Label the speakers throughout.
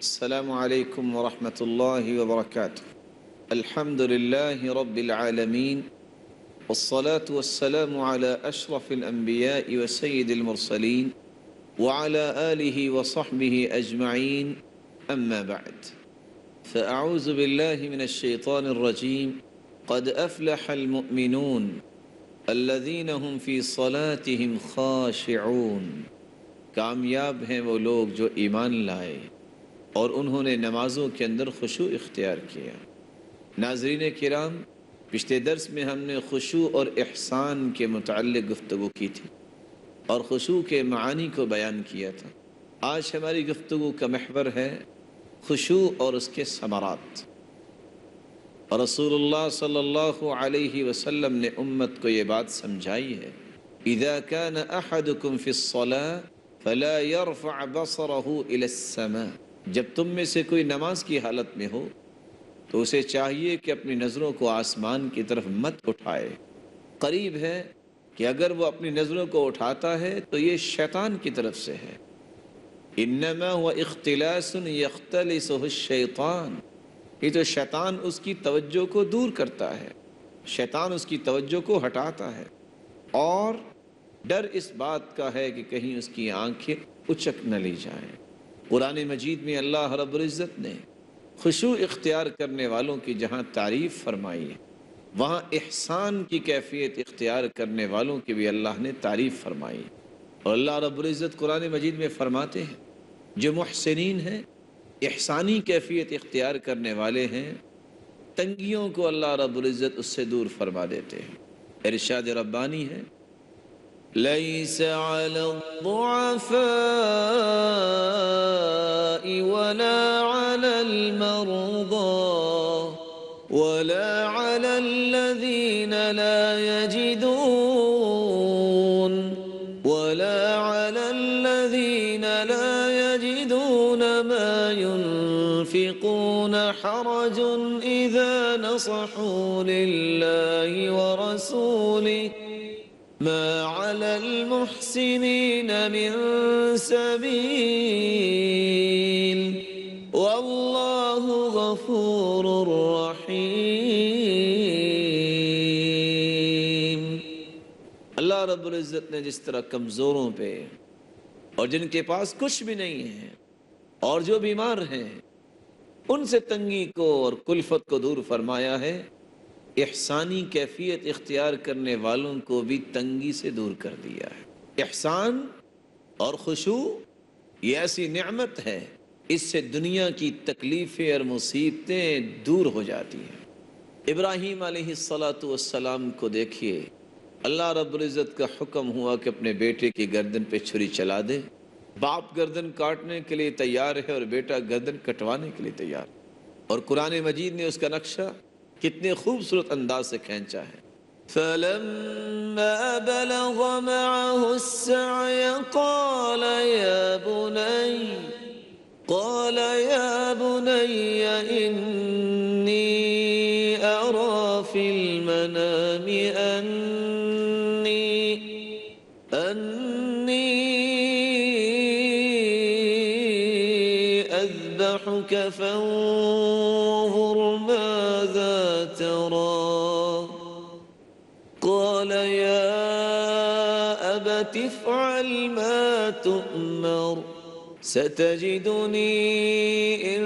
Speaker 1: السلام عليكم ورحمة الله وبركاته. الحمد لله رب العالمين، والصلاة والسلام على أشرف الأنبياء وسيد المرسلين وعلى آله وصحبه أجمعين، أما بعد، فأعوذ بالله من الشيطان الرجيم. قد أفلح المؤمنون الذين هم في صلاتهم خاشعون. کامیاب ہیں وہ لوگ جو ایمان لائے اور انہوں نے نمازوں کے اندر خشوع اختیار کیا۔ ناظرین کرام، پچھلے درس میں ہم نے خشوع اور احسان کے متعلق گفتگو کی تھی اور خشوع کے معانی کو بیان کیا تھا۔ آج ہماری گفتگو کا محور ہے خشوع اور اس کے ثمرات۔ اور رسول اللہ صلی اللہ علیہ وسلم نے امت کو یہ بات سمجھائی ہے، اذا كان احدكم في الصلاة فلا يرفع بصره الى السماء۔ جب تم میں سے کوئی نماز کی حالت میں ہو تو اسے چاہیے کہ اپنی نظروں کو آسمان کی طرف مت اٹھائے۔ قریب ہے کہ اگر وہ اپنی نظروں کو اٹھاتا ہے تو یہ شیطان کی طرف سے ہے۔ انما هو اختلاس یختلسہ الشیطان، یہ تو شیطان اس کی توجہ کو دور کرتا ہے، شیطان اس کی توجہ کو ہٹاتا ہے، اور ڈر اس بات کا ہے کہ کہیں اس کی آنکھیں اچک نہ لی جائیں۔ قرآن مجید میں اللہ رب العزت نے خشوع اختیار کرنے والوں کی جہاں تعریف فرمائی ہے، وہاں احسان کی کیفیت اختیار کرنے والوں کی بھی اللہ نے تعریف فرمائی ہے۔ اور اللہ رب العزت قرآن مجید میں فرماتے ہیں جو محسنین ہیں، احسانی کیفیت اختیار کرنے والے ہیں، تنگیوں کو اللہ رب العزت اس سے دور فرما دیتے ہیں۔ ارشاد ربانی ہے، لَيْسَ عَلَى الضُّعَفَاءِ وَلَا عَلَى الْمَرْضَى وَلَا عَلَى الَّذِينَ لَا يَجِدُونَ مَا يُنْفِقُونَ حَرَجٌ إِذَا نَصَحُوا لِلَّهِ وَرَسُولِهِ مَا عَلَى الْمُحْسِنِينَ مِنْ سَبِيلٍ وَاللَّهُ غَفُورٌ رَحِيمٌ۔ اللہ رب العزت نے جس طرح کمزوروں پہ اور جن کے پاس کچھ بھی نہیں ہے اور جو بیمار ہیں ان سے تنگی کو اور کلفت کو دور فرمایا ہے، احسانی کیفیت اختیار کرنے والوں کو بھی تنگی سے دور کر دیا ہے۔ احسان اور خشوع یہ ایسی نعمت ہے، اس سے دنیا کی تکلیفیں اور مصیبتیں دور ہو جاتی ہیں۔ ابراہیم علیہ السلام کو دیکھیے، اللہ رب العزت کا حکم ہوا کہ اپنے بیٹے کی گردن پہ چھری چلا دے۔ باپ گردن کاٹنے کے لیے تیار ہے اور بیٹا گردن کٹوانے کے لیے تیار، اور قرآن مجید نے اس کا نقشہ کتنے خوبصورت انداز سے کھینچا ہے۔ فَلَمَّا بَلَغَ مَعَهُ السَّعْيَ قَالَ يَا بُنَيَّ إِنِّي أَرَى فِي الْمَنَامِ أَنِّي أَذْبَحُكَ فَانظُرْ مَاذَا تَرَى قَالَ يَا أَبَتِ افْعَلْ مَا تُؤْمَرُ سَتَجِدُنِي إِن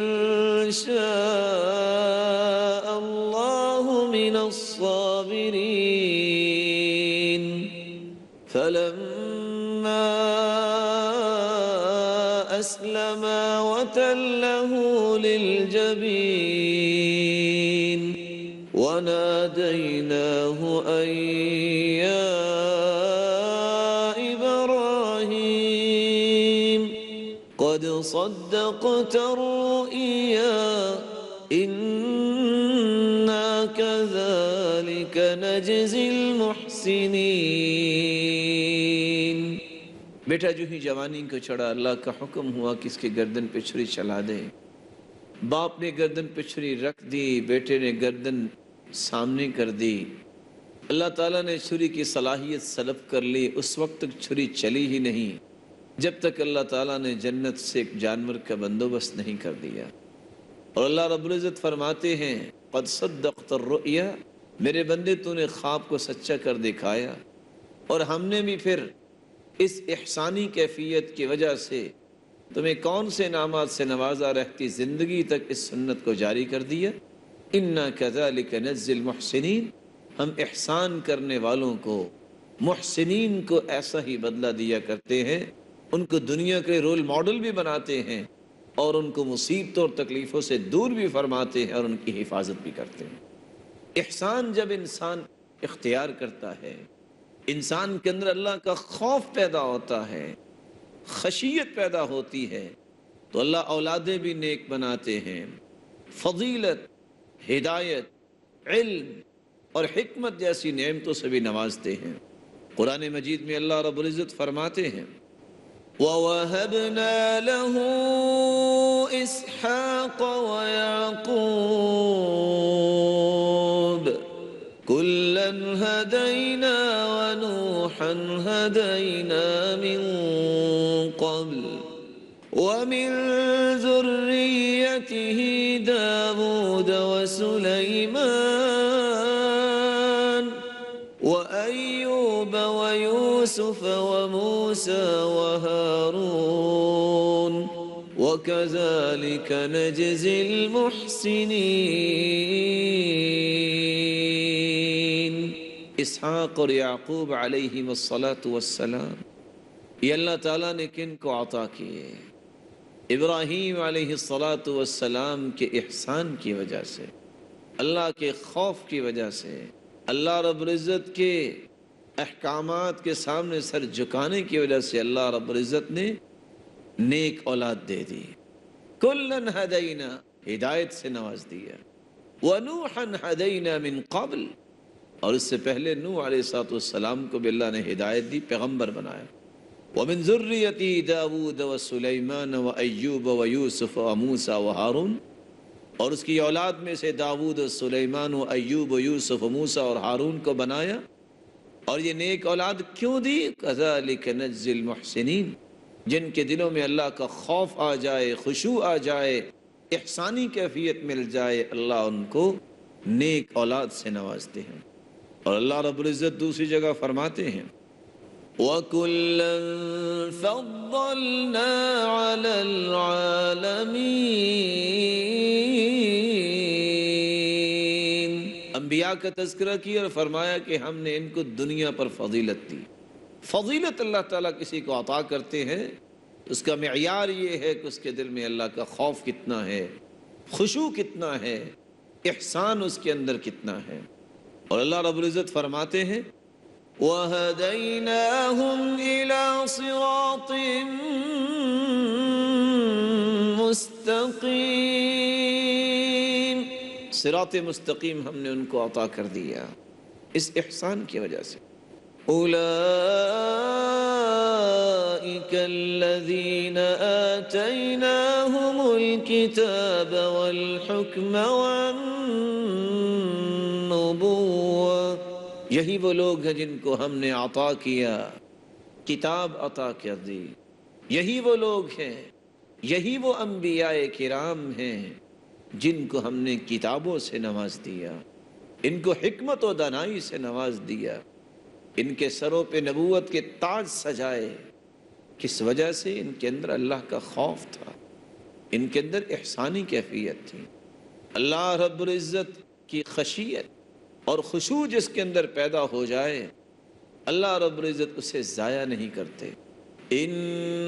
Speaker 1: شَاءَ اللَّهُ مِنَ الصَّابِرِينَ۔ فَلَمَّا أَسْلَمَا وَتَلَّهُ لِلْجَبِينِ وَنَادَيْنَاهُ أَن يَا إِبْرَاهِيمُ قَدْ صَدَّقْتَ الرُّؤْيَا إِنَّا كَذَلِكَ نَجْزِي الْمُحْسِنِينَ۔ بیٹا جو ہی جوانی کو چڑھا، اللہ کا حکم ہوا کہ اس کے گردن پہ چھری چلا دے۔ باپ نے گردن پہ چھری رکھ دی، بیٹے نے گردن سامنے کر دی۔ اللہ تعالیٰ نے چھری کی صلاحیت سلب کر لی، اس وقت تک چھری چلی ہی نہیں جب تک اللہ تعالیٰ نے جنت سے ایک جانور کا بندوبست نہیں کر دیا۔ اور اللہ رب العزت فرماتے ہیں قد صدقت الرؤیا، میرے بندے تو نے خواب کو سچا کر دکھایا، اور ہم نے بھی پھر اس احسانی کیفیت کی وجہ سے تمہیں کون سے انعامات سے نوازا، رہتی زندگی تک اس سنت کو جاری کر دیا۔ انا کذالک نجزی المحسنین، ہم احسان کرنے والوں کو، محسنین کو ایسا ہی بدلہ دیا کرتے ہیں، ان کو دنیا کے رول ماڈل بھی بناتے ہیں، اور ان کو مصیبتوں اور تکلیفوں سے دور بھی فرماتے ہیں، اور ان کی حفاظت بھی کرتے ہیں۔ احسان جب انسان اختیار کرتا ہے، انسان کے اندر اللہ کا خوف پیدا ہوتا ہے، خشیت پیدا ہوتی ہے، تو اللہ اولادیں بھی نیک بناتے ہیں، فضیلت، ہدایت، علم اور حکمت جیسی نعمتوں سے بھی نوازتے ہیں۔ قرآن مجید میں اللہ رب العزت فرماتے ہیں وَوَهَبْنَا لَهُ إِسْحَاقَ وَيَعْقُوبَ كُلًّا هَدَيْنَا وَنُوحًا هَدَيْنَا مِن قَبْلُ وَمِن ذُرِّيَّتِهِ دَاوُودَ وَسُلَيْمَانَ وَأَيُّوبَ وَيُوسُفَ وَمُوسَى وَهَارُونَ وَكَذَلِكَ نَجْزِي الْمُحْسِنِينَ۔ اسحاق اور یعقوب علیہم الصلاۃ والسلام، یہ اللہ تعالیٰ نے کن کو عطا کیے؟ ابراہیم علیہ الصلاۃ والسلام کے احسان کی وجہ سے، اللہ کے خوف کی وجہ سے، اللہ رب العزت کے احکامات کے سامنے سر جھکانے کی وجہ سے اللہ رب العزت نے نیک اولاد دے دی۔ کلن ہدینا، ہدایت سے نواز دیا، ونوحا ہدینا من قبل، اور اس سے پہلے نوح علیہ السلام کو بھی اللہ نے ہدایت دی، پیغمبر بنایا۔ ومن ذریتی داود وسلیمان وایوب ویوسف وموسیٰ وہارون، اور اس کی اولاد میں سے داود و سلیمان و ایوب و یوسف و موسیٰ اور ہارون کو بنایا۔ اور یہ نیک اولاد کیوں دی؟ کذالک نجزی المحسنین، جن کے دلوں میں اللہ کا خوف آ جائے، خشوع آ جائے، احسانی کیفیت مل جائے، اللہ ان کو نیک اولاد سے نوازتے ہیں۔ اور اللہ رب العزت دوسری جگہ فرماتے ہیں وَكُلًّا فَضَّلْنَا عَلَى الْعَالَمِينَ، انبیاء کا تذکرہ کیا اور فرمایا کہ ہم نے ان کو دنیا پر فضیلت دی۔ فضیلت اللہ تعالیٰ کسی کو عطا کرتے ہیں، اس کا معیار یہ ہے کہ اس کے دل میں اللہ کا خوف کتنا ہے، خشوع کتنا ہے، احسان اس کے اندر کتنا ہے۔ اور اللہ رب العزت فرماتے ہیں وَهَدَيْنَاهُمْ إِلَى صِرَاطٍ مُسْتَقِيمٍ، صراط مستقیم ہم نے ان کو عطا کر دیا اس احسان کی وجہ سے۔ أُولَئِكَ الَّذِينَ آتَيْنَاهُمُ الْكِتَابَ وَالْحُكْمَ وَالنُّبُوَّةَ، یہی وہ لوگ ہیں جن کو ہم نے عطا کیا، کتاب عطا کر دی، یہی وہ لوگ ہیں، یہی وہ انبیاء کرام ہیں جن کو ہم نے کتابوں سے نواز دیا، ان کو حکمت و دانائی سے نواز دیا، ان کے سروں پہ نبوت کے تاج سجائے۔ کس وجہ سے؟ ان کے اندر اللہ کا خوف تھا، ان کے اندر احسانی کیفیت تھی۔ اللہ رب العزت کی خشیت اور خشوع جس کے اندر پیدا ہو جائے، اللہ رب العزت اسے ضائع نہیں کرتے۔ ان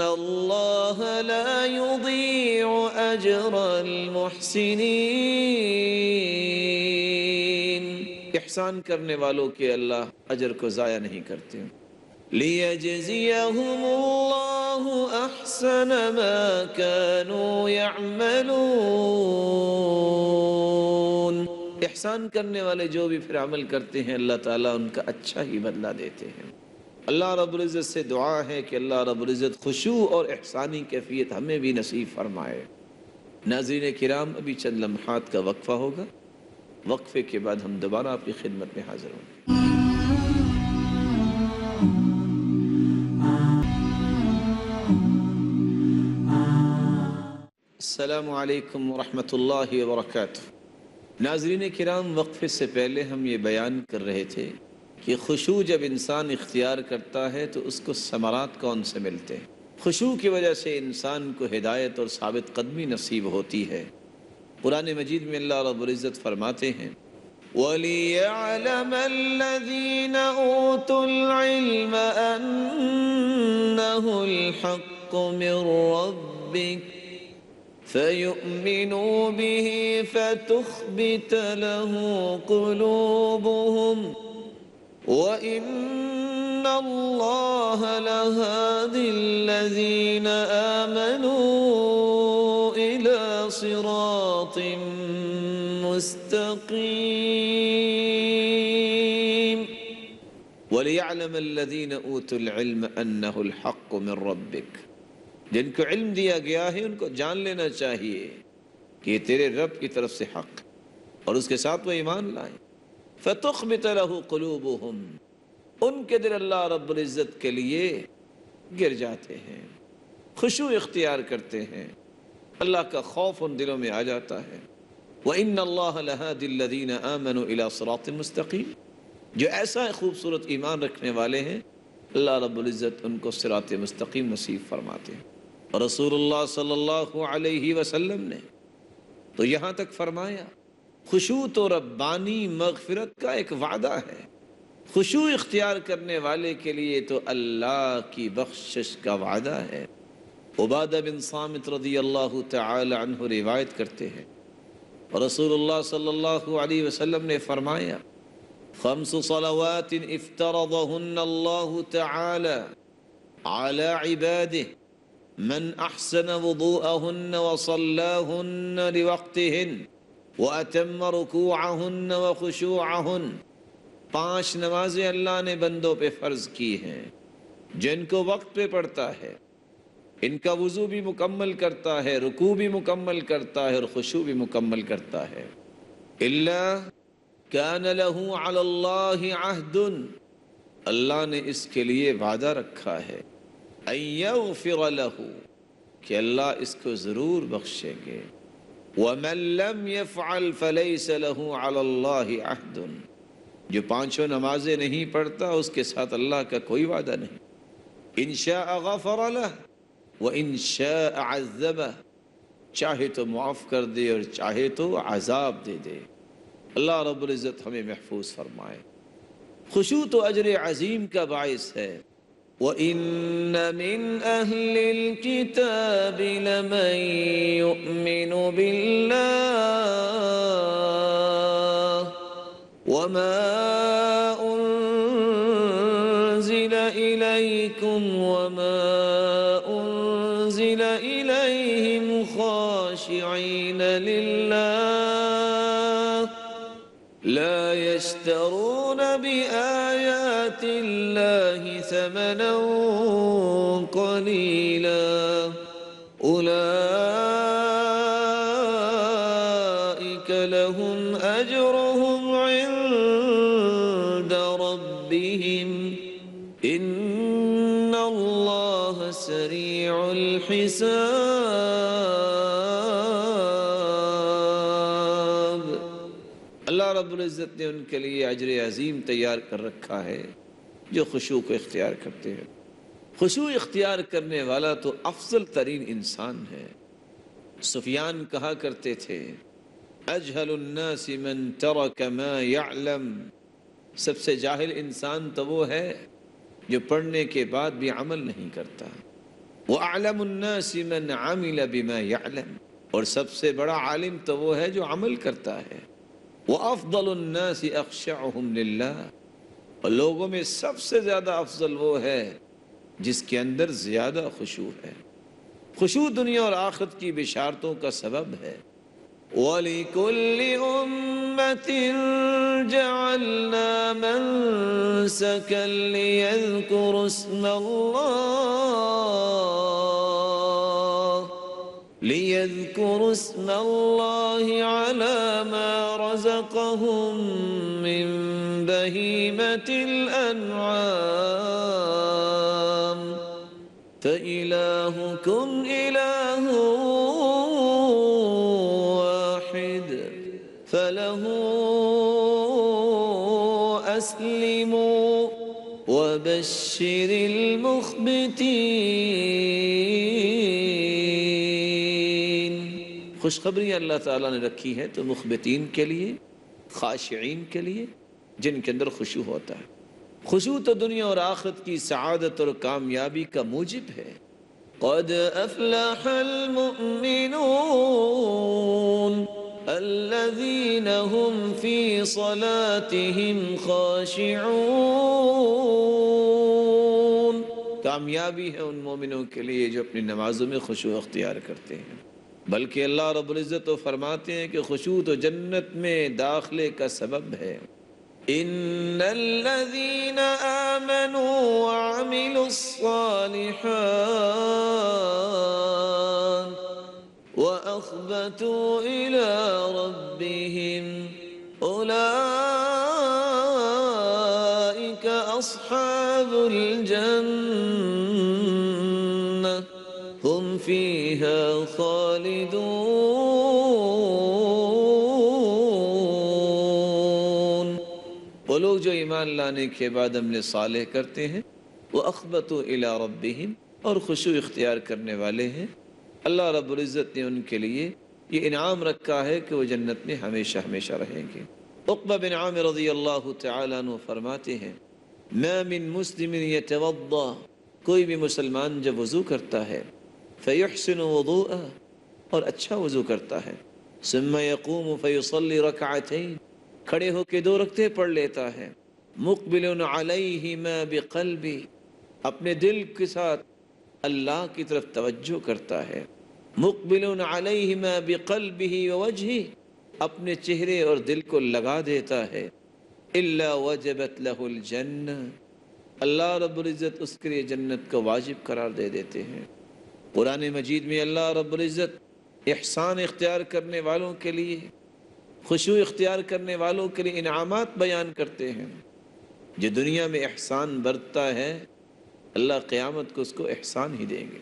Speaker 1: اللہ لا یضیع اجر المحسنین، احسان کرنے والوں کے اللہ اجر کو ضائع نہیں کرتے۔ لیجزیہم اللہ احسن ما كانوا یعملون، احسان کرنے والے جو بھی پھر عمل کرتے ہیں اللہ تعالیٰ ان کا اچھا ہی بدلہ دیتے ہیں۔ اللہ رب العزت سے دعا ہے کہ اللہ رب العزت خشوع اور احسانی کیفیت ہمیں بھی نصیب فرمائے۔ ناظرین کرام، ابھی چند لمحات کا وقفہ ہوگا، وقفے کے بعد ہم دوبارہ آپ کی خدمت میں حاضر ہوں گے۔ السلام علیکم ورحمۃ اللہ وبرکاتہ۔ ناظرین کرام، وقفے سے پہلے ہم یہ بیان کر رہے تھے کہ خشوع جب انسان اختیار کرتا ہے تو اس کو ثمرات کون سے ملتے ہیں۔ خشوع کی وجہ سے انسان کو ہدایت اور ثابت قدمی نصیب ہوتی ہے۔ قرآن مجید میں اللہ رب العزت فرماتے ہیں وَلِيَعْلَمَ الَّذِينَ أُوتُوا الْعِلْمَ أَنَّهُ الْحَقُّ مِنْ رَبِّكَ فَيُؤْمِنُوا بِهِ فَتُخْبِتَ لَهُ قُلُوبُهُمْ وَإِنَّ اللَّهَ لَهَادِي الَّذِينَ آمَنُوا إِلَى صِرَاطٍ مستقیم۔ وَلِيَعْلَمَ الَّذِينَ أُوتُوا الْعِلْمَ أَنَّهُ الْحَقُّ مِنْ رَبِّكَ، جن کو علم دیا گیا ہے ان کو جان لینا چاہیے کہ یہ تیرے رب کی طرف سے حق، اور اس کے ساتھ وہ ایمان لائیں۔ فَتُخْبِتَ لَهُ قُلُوبُهُمْ، ان کے دل اللہ رب العزت کے لیے گر جاتے ہیں، خشوع اختیار کرتے ہیں، اللہ کا خوف ان دلوں میں آ جاتا ہے۔ وَإِنَّ اللَّهَ لَهَادِي الَّذِينَ آمَنُوا إِلَى صِرَاطٍ مُسْتَقِيمٍ، جو ایسا خوبصورت ایمان رکھنے والے ہیں اللہ رب العزت ان کو صراط مستقیم نصیب فرماتے ہیں۔ اور رسول اللہ صلی اللہ علیہ وسلم نے تو یہاں تک فرمایا خشوع تو ربانی مغفرت کا ایک وعدہ ہے، خشوع اختیار کرنے والے کے لیے تو اللہ کی بخشش کا وعدہ ہے۔ عبادہ بن صامت رضی اللہ تعالی عنہ روایت کرتے ہیں رسول اللہ صلی اللہ علیہ وسلم نے فرمایا 5 صلوات افترضهن الله تعالى على عباده من احسن وضوءهن وصلاهن لوقتهن واتم ركوعهن وخشوعهن، 5 نمازیں اللہ نے بندوں پہ فرض کی ہیں جن کو وقت پہ پڑھتا ہے، ان کا وضو بھی مکمل کرتا ہے، رکوع بھی مکمل کرتا ہے اور خشوع بھی مکمل کرتا ہے۔ الا کان لہ علی اللہ عہد، اللہ نے اس کے لیے وعدہ رکھا ہے ان یغفر لہ، کہ اللہ اس کو ضرور بخشیں گے۔ ومن لم یفعل فلیس لہ علی اللہ عہد، جو 5 نمازیں نہیں پڑھتا اس کے ساتھ اللہ کا کوئی وعدہ نہیں۔ ان شاء غفر لہ وَإِن شَاءَ عَذَّبَهُ، چاہے تو معاف کر دے اور چاہے تو عذاب دے دے۔ اللہ رب العزت ہمیں محفوظ فرمائے۔ خشوع تو اجر عظیم کا باعث ہے۔ وَإِنَّ مِنْ أَهْلِ الْكِتَابِ لَمَنْ يُؤْمِنُ بِاللَّهِ وَمَا أُنزِلَ إِلَيْكُمْ وَمَا أُنزِلَ إِلَيْهِمْ خَاشِعِينَ لِلَّهِ لَا يَشْتَرُونَ بِآيَاتِ اللَّهِ ثَمَنًا قَلِيلًا أُولَئِكَ لَهُمْ أَجْرُهُمْ عِندَ رَبِّهِمْ إِنَّ اللَّهَ سَرِيعُ الحساب۔ اللہ رب العزت نے ان کے لیے اجر عظیم تیار کر رکھا ہے جو خشوع کو اختیار کرتے ہیں۔ خشوع اختیار کرنے والا تو افضل ترین انسان ہے۔ سفیان کہا کرتے تھے اجہل الناس من ترک ما یعلم، سب سے جاہل انسان تو وہ ہے جو پڑھنے کے بعد بھی عمل نہیں کرتا۔ وَأَعْلَمُ النَّاسِ مَنْ عَمِلَ بِمَا يَعْلَمُ، اور سب سے بڑا عالم تو وہ ہے جو عمل کرتا ہے۔ وَأَفْضَلُ النَّاسِ أَخْشَعُهُمْ لِلَّهِ، اور لوگوں میں سب سے زیادہ افضل وہ ہے جس کے اندر زیادہ خشوع ہے۔ خشوع دنیا اور آخرت کی بشارتوں کا سبب ہے۔ وَلِكُلِّ أُمَّةٍ جَعَلْنَا مَنسَكًا لِيَذْكُرُوا اسْمَ اللَّهِ عَلَى مَا رَزَقَهُم مِّن بَهِيمَةِ الْأَنْعَامِ فَإِلَٰهُكُمْ إِلَٰهٌ فَلَهُ أَسْلِمُوا وَبَشِّرِ الْمُخْبِتِينَ۔ خوشخبری اللہ تعالیٰ نے رکھی ہے تو مخبتین کے لیے، خاشعین کے لیے، جن کے اندر خشوع ہوتا ہے۔ خشوع تو دنیا اور آخرت کی سعادت اور کامیابی کا موجب ہے۔ قد افلح المؤمنون الذين هم في صلاتهم خاشعون۔ کامیابی ہے ان مومنوں کے لیے جو اپنی نمازوں میں خشوع اختیار کرتے ہیں۔ بلکہ اللہ رب العزت تو فرماتے ہیں کہ خشوع تو جنت میں داخلے کا سبب ہے۔ ان الذين آمنوا وعملوا الصالحات وأخبتوا إلى ربهم أولئك أصحاب الجنة هم فيها خالدون۔ وہ لوگ جو ایمان لانے کے بعد عمل صالح کرتے ہیں، وہ اخبتوا الی ربہم، اور خشوع اختیار کرنے والے ہیں، اللہ رب العزت نے ان کے لیے یہ انعام رکھا ہے کہ وہ جنت میں ہمیشہ ہمیشہ رہیں گے۔ عقبہ بن عامر رضی اللہ تعالیٰ عنہ فرماتے ہیں، ما من مسلم یتوضا، کوئی بھی مسلمان جب وضو کرتا ہے، فیحسن وضوءہ، اور اچھا وضو کرتا ہے، ثم یقوم فیصلی رکعتین، کھڑے ہو کے 2 رکعتیں پڑھ لیتا ہے، مقبل علیہما بقلبی، اپنے دل کے ساتھ اللہ کی طرف توجہ کرتا ہے، مقبل علیہما بقلبہ ووجہہ، اپنے چہرے اور دل کو لگا دیتا ہے، الا وجبت لہ الجنہ، اللہ رب العزت اس کے لیے جنت کو واجب قرار دے دیتے ہیں۔ قرآن مجید میں اللہ رب العزت احسان اختیار کرنے والوں کے لیے، خشوع اختیار کرنے والوں کے لیے انعامات بیان کرتے ہیں۔ جو دنیا میں احسان برتتا ہے، اللہ قیامت کو اس کو احسان ہی دیں گے۔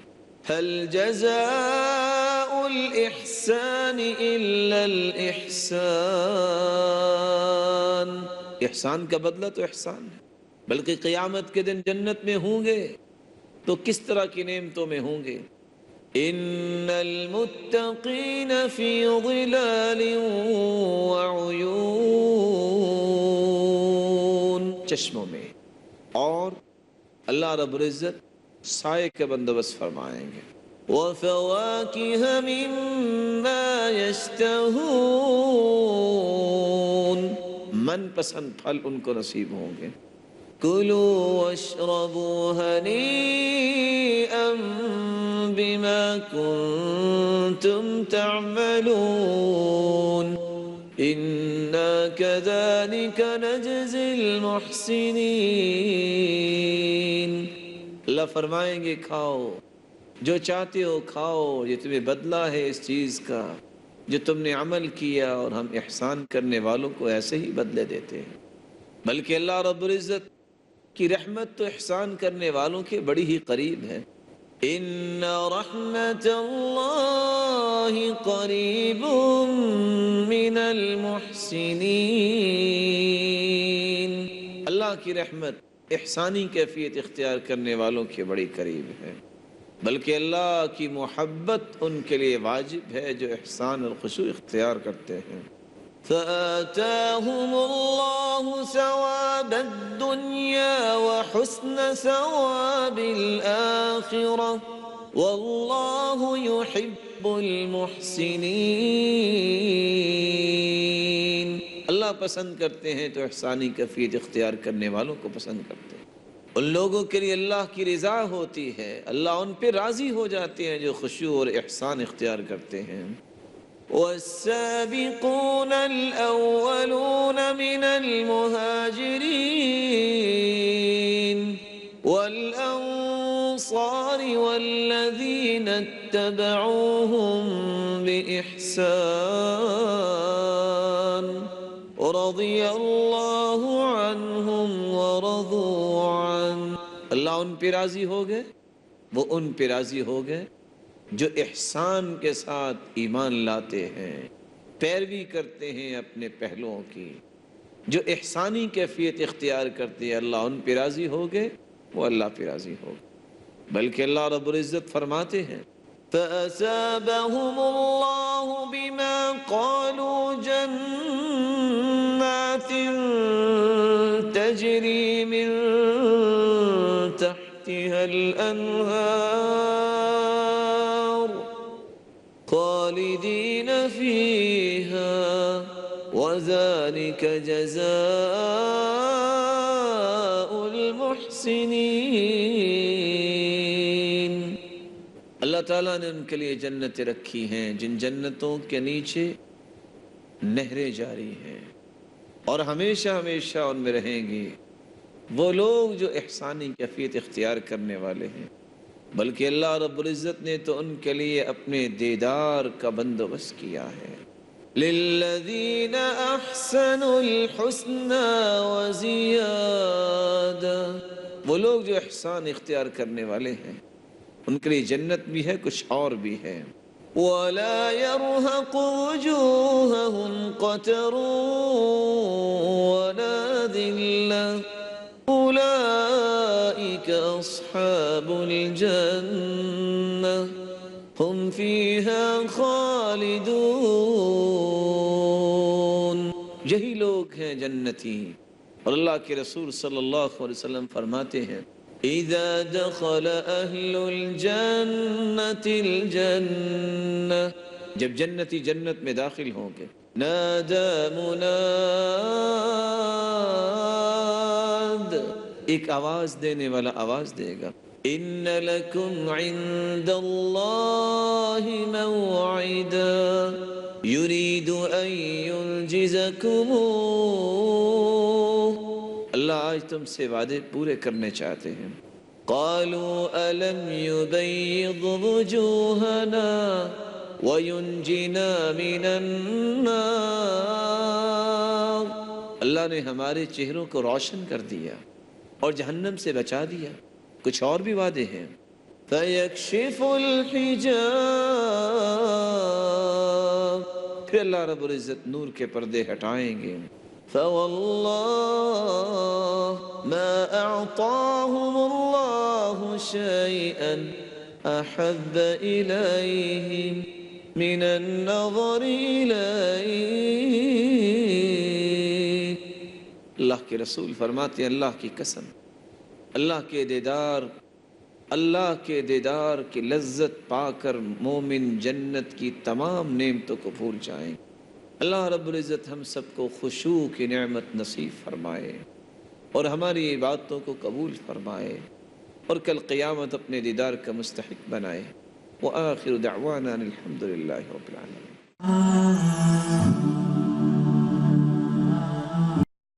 Speaker 1: هل جزاء الإحسان إلا الإحسان، احسان کا بدلہ تو احسان ہے، بلکہ قیامت کے دن جنت میں ہوں گے تو کس طرح کی نعمتوں میں ہوں گے۔ ان المتقین فی ظلال وعیون، چشموں میں، اور اللہ رب العزت سائے کا بندوبست فرمائیں گے۔ وَفَوَاكِهَ مِمَّا يَشْتَهُونَ، من پسند پھل ان کو نصیب ہوں گے۔ كُلُوا وَاشْرَبُوا هَنِيئًا بِمَا كُنتُمْ تَعْمَلُونَ إِنَّا كَذَلِكَ نَجْزِي الْمُحْسِنِينَ۔ اللہ فرمائیں گے کھاؤ، جو چاہتے ہو کھاؤ، یہ تمہیں بدلہ ہے اس چیز کا جو تم نے عمل کیا، اور ہم احسان کرنے والوں کو ایسے ہی بدلے دیتے ہیں۔ بلکہ اللہ رب العزت کی رحمت تو احسان کرنے والوں کے بڑی ہی قریب ہے۔ ان رحمت اللہ قریب من المحسنین، اللہ کی رحمت احسانی کیفیت اختیار کرنے والوں کے بڑی قریب ہے، بلکہ اللہ کی محبت ان کے لیے واجب ہے جو احسان اور خشوع اختیار کرتے ہیں۔ فآتاهم اللہ ثواب الدنیا وحسن ثواب الآخرہ واللہ يحب المحسنین۔ اللہ پسند کرتے ہیں تو احسانی کیفیت اختیار کرنے والوں کو پسند کرتے ہیں۔ ان لوگوں کے لیے اللہ کی رضا ہوتی ہے، اللہ ان پہ راضی ہو جاتے ہیں جو خشوع اور احسان اختیار کرتے ہیں۔ والسابقون الأولون من المهاجرين والأنصار والذين اتبعوهم بإحسان رضي الله عنهم ورضوا عنه، اللہ ان پہ راضی ہو گئے، وہ ان پہ راضی ہو گئے جو احسان کے ساتھ ایمان لاتے ہیں، پیروی کرتے ہیں اپنے پہلوؤں کی، جو احسانی کیفیت اختیار کرتے ہیں، اللہ ان پہ راضی ہو گئے، وہ اللہ پہ راضی ہو گئے۔ بلکہ اللہ رب العزت فرماتے ہیں فَأَثَابَهُمُ اللَّهُ بِمَا قَالُوا جَنَّاتٍ تَجْرِي مِن تَحْتِهَا الْأَنْهَارُ خَالِدِينَ فِيهَا وَذَلِكَ جَزَاءُ الْمُحْسِنِينَ۔ اللہ تعالیٰ نے ان کے لیے جنتیں رکھی ہیں جن جنتوں کے نیچے نہریں جاری ہیں اور ہمیشہ ہمیشہ ان میں رہیں گی وہ لوگ جو احسانی کیفیت اختیار کرنے والے ہیں۔ بلکہ اللہ رب العزت نے تو ان کے لیے اپنے دیدار کا بندوبست کیا ہے۔ لِلَّذِينَ أَحْسَنُوا الْحُسْنَى وَزِيَادَةٌ، وہ لوگ جو احسان اختیار کرنے والے ہیں ان کے لیے جنت بھی ہے، کچھ اور بھی ہے۔ وَلَا يَرْهَقُ وُجُوهَهُمْ قَتَرٌ وَلَا ذِلَّةٌ أُولَئِكَ أَصْحَابُ الْجَنَّةِ هُمْ فِيهَا خَالِدُونَ۔ یہی لوگ ہیں جنتی، اور اللہ کے رسول صلی اللہ علیہ وسلم فرماتے ہیں اِذَا دَخَلَ أَهْلُ الْجَنَّةِ الْجَنَّةِ، جب جنتی جنت میں داخل ہوں گے، نَادَى مُنَادٍ، ایک آواز دینے والا آواز دے گا، إِنَّ لَكُمْ عِندَ اللَّهِ مَوْعِدًا يُرِيدُ أَن يُنْجِزَكُمُوهُ، اللہ آج تم سے وعدے پورے کرنے چاہتے ہیں۔ قالوا ألم يبيض وجوهنا وينجنا من النار، اللہ نے ہمارے چہروں کو روشن کر دیا اور جہنم سے بچا دیا۔ کچھ اور بھی وعدے ہیں، فَيَكْشِفُ الْحِجَابَ، پھر اللہ رب العزت نور کے پردے ہٹائیں گے۔ فَوَاللَّهِ مَا أَعْطَاهُمُ اللَّهُ شَيْئًا أَحَبَّ إِلَيْهِمْ مِنَ النَّظَرِ إِلَيْهِ، اللہ کے رسول فرماتے ہیں اللہ کی قسم، اللہ کے دیدار کی لذت پا کر مومن جنت کی تمام نعمتوں کو بھول جائیں۔ اللہ رب العزت ہم سب کو خشوع کی نعمت نصیب فرمائے اور ہماری عبادتوں کو قبول فرمائے اور کل قیامت اپنے دیدار کا مستحق بنائے۔ وآخر دعوانا الحمد للہ رب العالمین۔